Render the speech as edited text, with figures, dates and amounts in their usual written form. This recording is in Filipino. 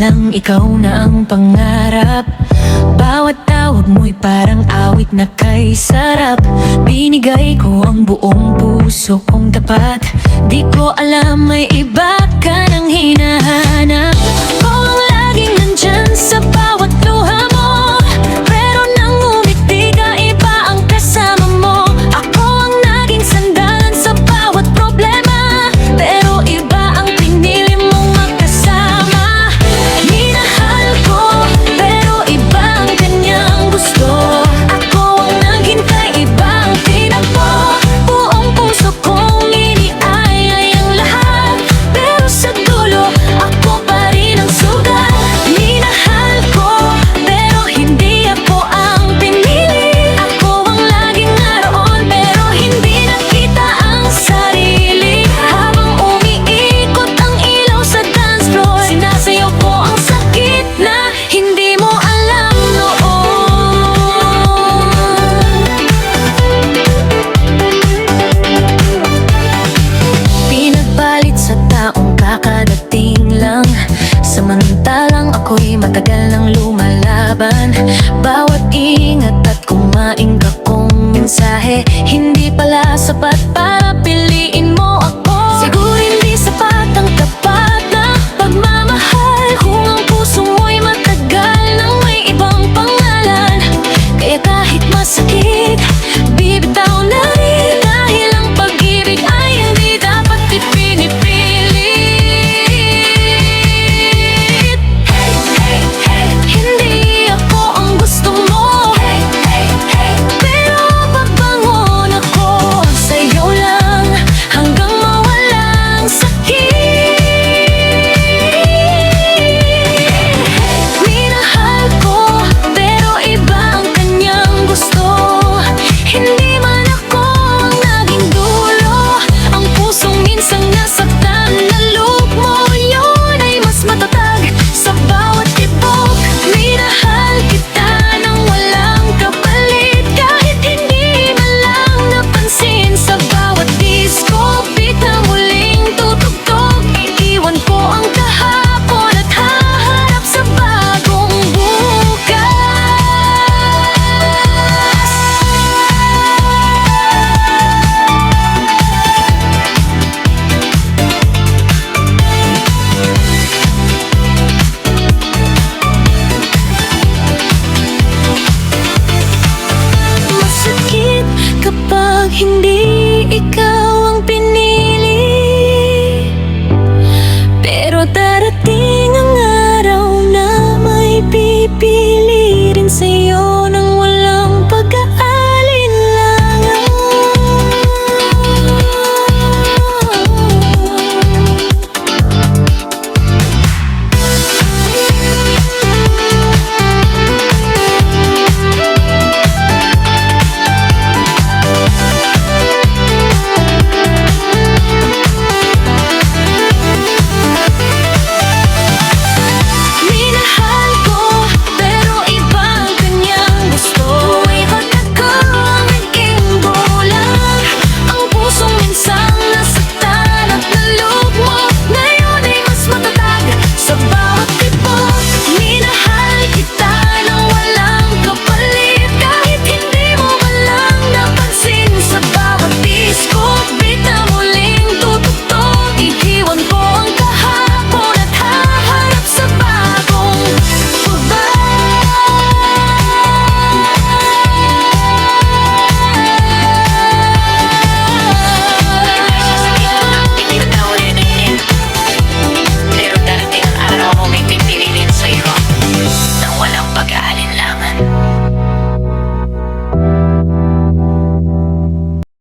lang ikaw na ang pangarap. Bawat tawag mo'y parang awit na kay sarap. Binigay ko ang buong puso kong tapat. Di ko alam may iba ka nang hinahanap. Ako ang laging nandyan sa bawat luha mo, pero nang umiti ka, iba ang kasama mo. Ako ang naging sandalan sa bawat problema, pero iba ang pinili mong magkasama. Minahal ko, pero iba ang kanyang gusto. Ako ang naghintay, iba ang tinakbo. Buong puso kong iniayay ang lahat, pero sa dulo, ako pa rin ang sugat. Minahal ko, pero hindi ako ang pinili. Ako ang laging naroon, pero hindi nakita ang sarili. Habang umiikot ang ilaw sa dance floor, sinasayaw ko ang sakit na hindi mo alam noon. Pinagpalit sa taong kakadating lang, samantalang ako'y matagal nang lumalaban. Bawat